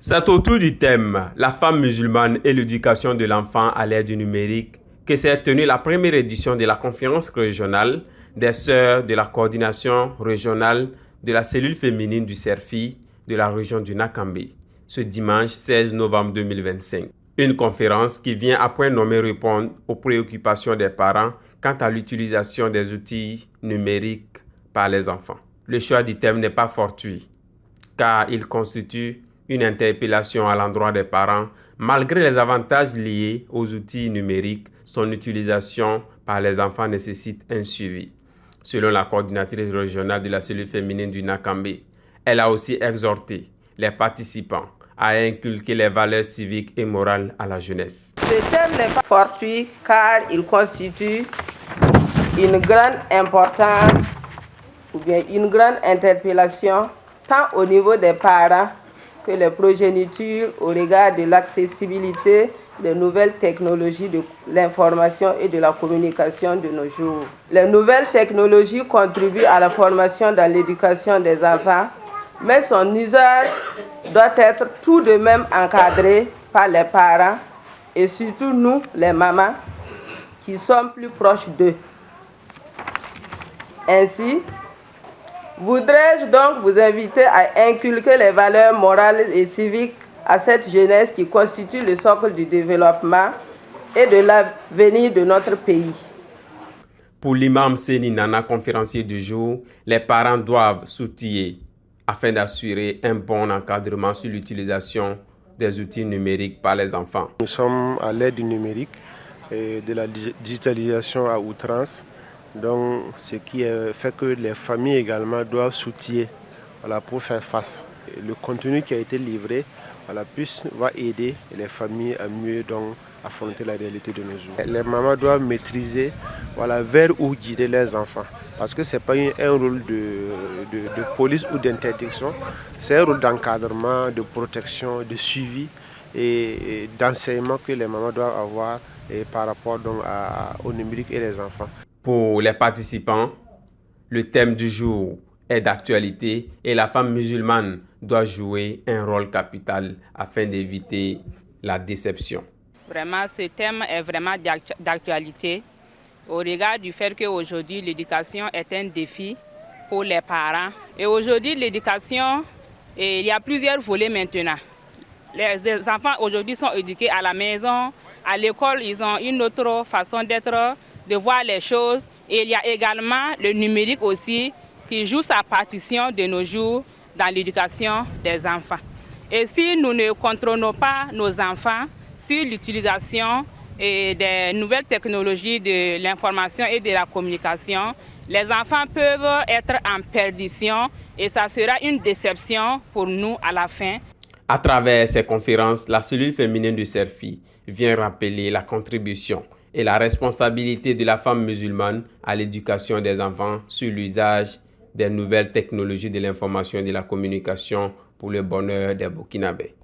C'est autour du thème « La femme musulmane et l'éducation de l'enfant à l'ère du numérique » que s'est tenue la première édition de la conférence régionale des sœurs de la coordination régionale de la cellule féminine du CERFI de la région du Nakambé, ce dimanche 16 novembre 2025. Une conférence qui vient à point nommé répondre aux préoccupations des parents quant à l'utilisation des outils numériques par les enfants. Le choix du thème n'est pas fortuit, car il constitue une interpellation à l'endroit des parents. Malgré les avantages liés aux outils numériques, son utilisation par les enfants nécessite un suivi. Selon la coordinatrice régionale de la cellule féminine du Nakambé, elle a aussi exhorté les participants à inculquer les valeurs civiques et morales à la jeunesse. Ce thème n'est pas fortuit car il constitue une grande importance ou bien une grande interpellation tant au niveau des parents que les progénitures au regard de l'accessibilité des nouvelles technologies de l'information et de la communication de nos jours. Les nouvelles technologies contribuent à la formation dans l'éducation des enfants, mais son usage doit être tout de même encadré par les parents et surtout nous, les mamans, qui sommes plus proches d'eux. Ainsi, voudrais-je donc vous inviter à inculquer les valeurs morales et civiques à cette jeunesse qui constitue le socle du développement et de l'avenir de notre pays. Pour l'imam Seni Nana, conférencier du jour, les parents doivent s'outiller afin d'assurer un bon encadrement sur l'utilisation des outils numériques par les enfants. Nous sommes à l'ère du numérique et de la digitalisation à outrance. Donc, ce qui fait que les familles également doivent s'outiller pour faire face. Le contenu qui a été livré va aider les familles à mieux affronter la réalité de nos jours. Les mamans doivent maîtriser vers où guider les enfants. Parce que ce n'est pas un rôle de police ou d'interdiction, c'est un rôle d'encadrement, de protection, de suivi et d'enseignement que les mamans doivent avoir par rapport au numérique et les enfants. Pour les participants, le thème du jour est d'actualité et la femme musulmane doit jouer un rôle capital afin d'éviter la déception. Vraiment, ce thème est vraiment d'actualité au regard du fait qu'aujourd'hui, l'éducation est un défi pour les parents. Et aujourd'hui, l'éducation, il y a plusieurs volets maintenant. Les enfants aujourd'hui sont éduqués à la maison, à l'école, ils ont une autre façon d'être, de voir les choses. Et il y a également le numérique aussi qui joue sa partition de nos jours dans l'éducation des enfants. Et si nous ne contrôlons pas nos enfants sur l'utilisation des nouvelles technologies de l'information et de la communication, les enfants peuvent être en perdition et ça sera une déception pour nous à la fin. À travers ces conférences, la cellule féminine du CERFI vient rappeler la contribution et la responsabilité de la femme musulmane à l'éducation des enfants sur l'usage des nouvelles technologies de l'information et de la communication pour le bonheur des Burkinabés.